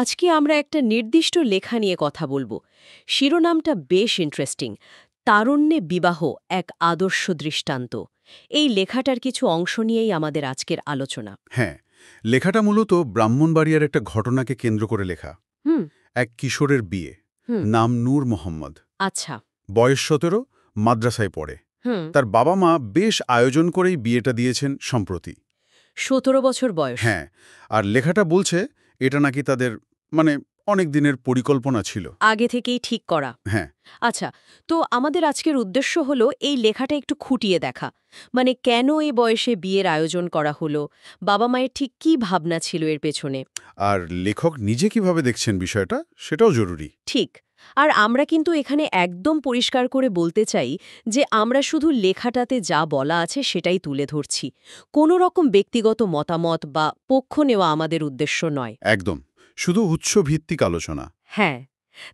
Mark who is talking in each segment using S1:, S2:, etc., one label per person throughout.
S1: আজকে আমরা একটা নির্দিষ্ট লেখা নিয়ে কথা বলবো। শিরোনামটা বেশ ইন্টারেস্টিং। তারুণ্যে বিবাহ এক আদর্শ দৃষ্টান্ত। এই লেখাটার কিছু অংশ নিয়েই আমাদের আজকের আলোচনা।
S2: হ্যাঁ, লেখাটা মূলত ব্রাহ্মণবাড়িয়ার একটা ঘটনাকে কেন্দ্র করে লেখা।
S1: হুম
S2: এক কিশোরের বিয়ে।
S1: হুম
S2: নাম নূর মোহাম্মদ।
S1: আচ্ছা।
S2: বয়স ১৭, মাদ্রাসায় পড়ে।
S1: হুম
S2: তার বাবা মা বেশ আয়োজন করেই বিয়েটা দিয়েছেন সম্প্রতি।
S1: ১৭ বছর বয়স।
S2: হ্যাঁ, আর লেখাটা বলছে এটা নাকি তাদের মানে অনেক দিনের পরিকল্পনা ছিল।
S1: আগে থেকেই ঠিক করা।
S2: হ্যাঁ,
S1: আচ্ছা, তো আমাদের আজকের উদ্দেশ্য হলো এই লেখাটা একটু খুঁটিয়ে দেখা। মানে কেন এই বয়সে বিয়ের আয়োজন করা হলো, বাবা মায়ের ঠিক কী ভাবনা ছিল এর পেছনে।
S2: আর লেখক নিজে কিভাবে দেখছেন বিষয়টা সেটাও জরুরি।
S1: ঠিক। আর আমরা কিন্তু এখানে একদম পরিষ্কার করে বলতে চাই যে আমরা শুধু লেখাটাতে যা বলা আছে সেটাই তুলে ধরছি। কোনো রকম ব্যক্তিগত মতামত বা পক্ষ নেওয়া আমাদের উদ্দেশ্য নয়।
S2: একদম, শুধু উৎস ভিত্তিক আলোচনা।
S1: হ্যাঁ,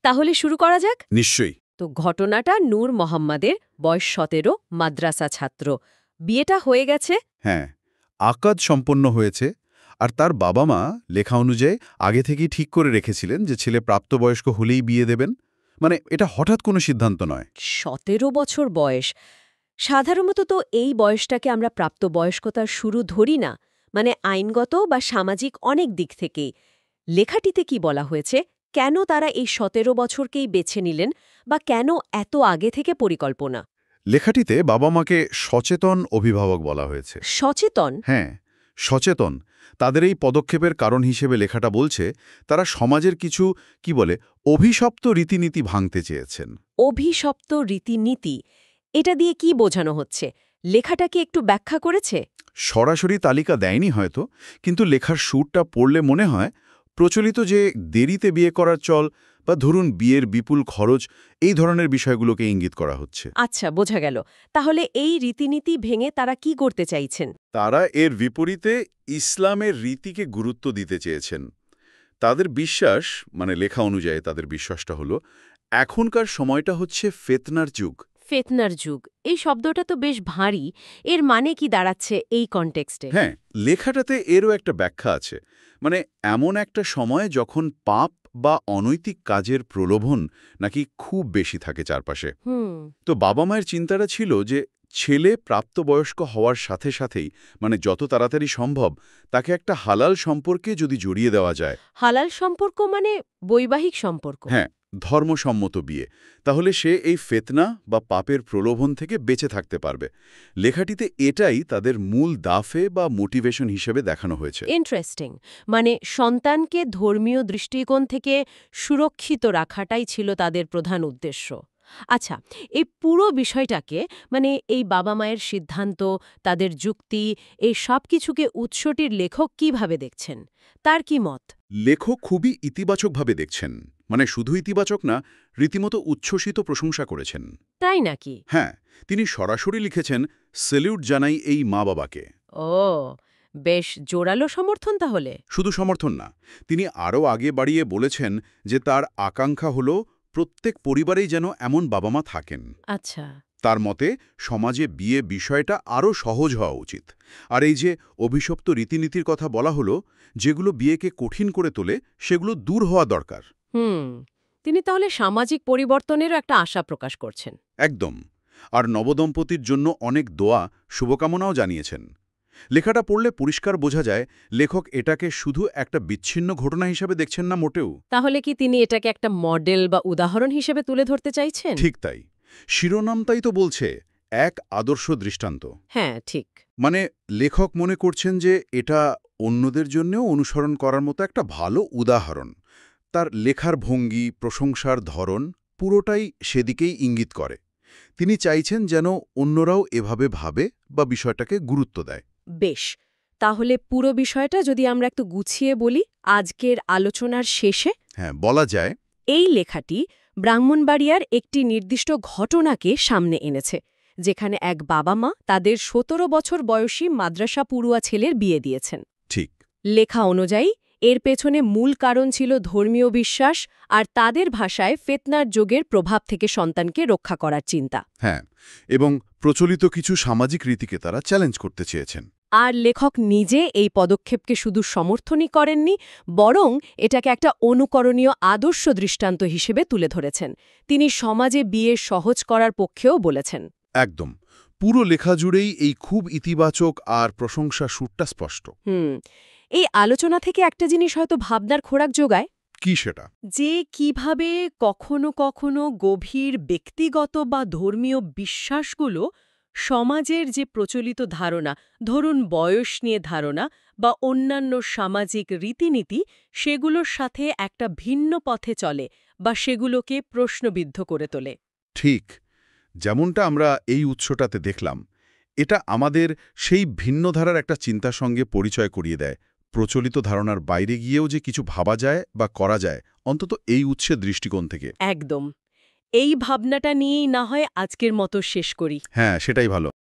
S1: তাহলে শুরু করা যাক।
S2: নিশ্চয়ই।
S1: তো ঘটনাটা নূর মোহাম্মদের, বয়স ১৭, মাদ্রাসা ছাত্র। বিয়েটা হয়ে গেছে।
S2: হ্যাঁ, আকাদ সম্পন্ন হয়েছে। আর তার বাবা মা লেখা অনুযায়ী আগে থেকেই ঠিক করে রেখেছিলেন যে ছেলে প্রাপ্তবয়স্ক হলেই বিয়ে দেবেন। মানে এটা হঠাৎ কোনো সিদ্ধান্ত নয়।
S1: ১৭ বছর বয়স। সাধারণত তো এই বয়সটাকে আমরা প্রাপ্তবয়স্কতার শুরু ধরি না, মানে আইনগত বা সামাজিক অনেক দিক থেকেই। লেখাটিতে কি বলা হয়েছে, কেন তারা এই ১৭ বছরকেই বেছে নিলেন, বা কেন এত আগে থেকে পরিকল্পনা?
S2: লেখাটিতে বাবা মাকে সচেতন অভিভাবক বলা হয়েছে।
S1: সচেতন?
S2: হ্যাঁ, সচেতন। তাদের এই পদক্ষেপের কারণ হিসেবে লেখাটা বলছে তারা সমাজের কিছু কি বলে অভিশপ্ত রীতিনীতি ভাঙতে চেয়েছেন।
S1: অভিশপ্ত রীতিনীতি, এটা দিয়ে কি বোঝানো হচ্ছে? লেখাটা কি একটু ব্যাখ্যা করেছে?
S2: সরাসরি তালিকা দেয়নি হয়তো, কিন্তু লেখার সুরটা পড়লে মনে হয় প্রচলিত যে দেরিতে বিয়ে করার চল বা ধরুন বিয়ের বিপুল খরচ, এই ধরনের বিষয়গুলোকে ইঙ্গিত করা হচ্ছে।
S1: আচ্ছা, বোঝা গেল। তাহলে এই রীতিনীতি ভেঙে তারা কি করতে চাইছেন?
S2: তারা এর বিপরীতে ইসলামের রীতিকে গুরুত্ব দিতে চেয়েছেন। তাদের বিশ্বাস, মানে লেখা অনুযায়ী তাদের বিশ্বাসটা হলো এখনকার সময়টা হচ্ছে ফিতনার যুগ।
S1: ফিতনার যুগ, এই শব্দটা তো বেশ ভারী। এর মানে কি দাঁড়াচ্ছে এই কনটেক্সটে?
S2: হ্যাঁ, লেখাটাতে এরও একটা ব্যাখ্যা আছে। মানে এমন একটা সময় যখন পাপ বা অনৈতিক কাজের প্রলোভন নাকি খুব বেশি থাকে চারপাশে।
S1: হুম
S2: তো বাবা মায়ের চিন্তাটা ছিল যে ছেলে প্রাপ্তবয়স্ক হওয়ার সাথে সাথেই, মানে যত তাড়াতাড়ি সম্ভব, তাকে একটা হালাল সম্পর্কে যদি জড়িয়ে দেওয়া যায়।
S1: হালাল সম্পর্ক মানে বৈবাহিক সম্পর্ক?
S2: হ্যাঁ, ধর্মসম্মত বিয়ে। তাহলে সে এই ফিতনা বা পাপের প্রলোভন থেকে বেঁচে থাকতে পারবে। লেখাটিতে এটাই তাদের মূল দাফে বা মোটিভেশন হিসেবে দেখানো হয়েছে।
S1: ইন্টারেস্টিং। মানে সন্তানকে ধর্মীয় দৃষ্টিকোণ থেকে সুরক্ষিত রাখাটাই ছিল তাদের প্রধান উদ্দেশ্য। আচ্ছা, এই পুরো বিষয়টাকে, মানে এই বাবা মায়ের সিদ্ধান্ত, তাদের যুক্তি, এই সব কিছুকে উৎসটির লেখক কিভাবে দেখছেন? তার কি মত?
S2: লেখক খুবই ইতিবাচকভাবে দেখছেন। মানে শুধু ইতিবাচক না, রীতিমতো উচ্ছ্বসিত প্রশংসা করেছেন।
S1: তাই নাকি?
S2: হ্যাঁ, তিনি সরাসরি লিখেছেন, স্যালিউট জানাই এই মা বাবাকে।
S1: ও, বেশ জোরালো সমর্থন তাহলে।
S2: শুধু সমর্থন না, তিনি আরও আগে বাড়িয়ে বলেছেন যে তার আকাঙ্ক্ষা হল প্রত্যেক পরিবারেই যেন এমন বাবা মা থাকেন।
S1: আচ্ছা।
S2: তার মতে সমাজে বিয়ে বিষয়টা আরও সহজ হওয়া উচিত। আর এই যে অভিশপ্ত রীতিনীতির কথা বলা হলো, যেগুলো বিয়েকে কঠিন করে তোলে, সেগুলো দূর হওয়া দরকার।
S1: হুম, তিনি তাহলে সামাজিক পরিবর্তনেরও একটা আশা প্রকাশ করছেন।
S2: একদম। আর নবদম্পতির জন্য অনেক দোয়া, শুভকামনাও জানিয়েছেন। লেখাটা পড়লে পরিষ্কার বোঝা যায় লেখক এটাকে শুধু একটা বিচ্ছিন্ন ঘটনা হিসেবে দেখছেন না মোটেও।
S1: তাহলে কি তিনি এটাকে একটা মডেল বা উদাহরণ হিসেবে তুলে ধরতে চাইছেন?
S2: ঠিক তাই। শিরোনামটাই তো বলছে এক আদর্শ দৃষ্টান্ত।
S1: হ্যাঁ, ঠিক।
S2: মানে লেখক মনে করছেন যে এটা অন্যদের জন্যও অনুসরণ করার মতো একটা ভালো উদাহরণ। তার লেখার ভঙ্গি, প্রশংসার ধরন পুরোটাই সেদিকেই ইঙ্গিত করে। তিনি চাইছেন যেন অন্যরাও এভাবে ভাবে বা বিষয়টাকে গুরুত্ব দেয়।
S1: বেশ, তাহলে পুরো বিষয়টা যদি আমরা একটু গুছিয়ে বলি আজকের আলোচনার শেষে।
S2: হ্যাঁ, বলা যায়।
S1: এই লেখাটি ব্রাহ্মণবাড়িয়ার একটি নির্দিষ্ট ঘটনাকে সামনে এনেছে, যেখানে এক বাবা মা তাদের ১৭ বছর বয়সী মাদ্রাসা পড়ুয়া ছেলের বিয়ে দিয়েছেন।
S2: ঠিক।
S1: লেখা অনুযায়ী এর পেছনে মূল কারণ ছিল ধর্মীয় বিশ্বাস আর তাদের ভাষায় ফিতনার যুগের প্রভাব থেকে সন্তানকে রক্ষা করার চিন্তা।
S2: হ্যাঁ, এবং প্রচলিত কিছু সামাজিক রীতিকে তারা চ্যালেঞ্জ করতে চেয়েছেন।
S1: আর লেখক নিজে এই পদক্ষেপকে শুধু সমর্থনই করেননি, বরং এটাকে একটা অনুকরণীয় আদর্শ দৃষ্টান্ত হিসেবে তুলে ধরেছেন। তিনি সমাজে বিয়ে সহজ করার পক্ষেও বলেছেন।
S2: একদম। পুরো লেখা জুড়েই এই খুব ইতিবাচক আর প্রশংসা সুরটা স্পষ্ট।
S1: এই আলোচনা থেকে একটা জিনিস হয়তো ভাবনার খোরাক যোগায়,
S2: কি সেটা?
S1: যে কিভাবে কখনো কখনো গভীর ব্যক্তিগত বা ধর্মীয় বিশ্বাসগুলো সমাজের যে প্রচলিত ধারণা, ধরুন বয়স নিয়ে ধারণা বা অন্যান্য সামাজিক রীতিনীতি, সেগুলোর সাথে একটা ভিন্ন পথে চলে বা সেগুলোকে প্রশ্নবিদ্ধ করে তোলে।
S2: ঠিক, যেমনটা আমরা এই উৎসটাতে দেখলাম, এটা আমাদের সেই ভিন্ন ধারার একটা চিন্তার সঙ্গে পরিচয় করিয়ে দেয়। প্রচলিত ধারণার বাইরে গিয়েও যে কিছু ভাবা যায় বা করা যায়, অন্তত এই উৎসের দৃষ্টিকোণ থেকে।
S1: একদম। এই ভাবনাটা নিয়েই না হয় আজকের মতো শেষ করি।
S2: হ্যাঁ, সেটাই ভালো।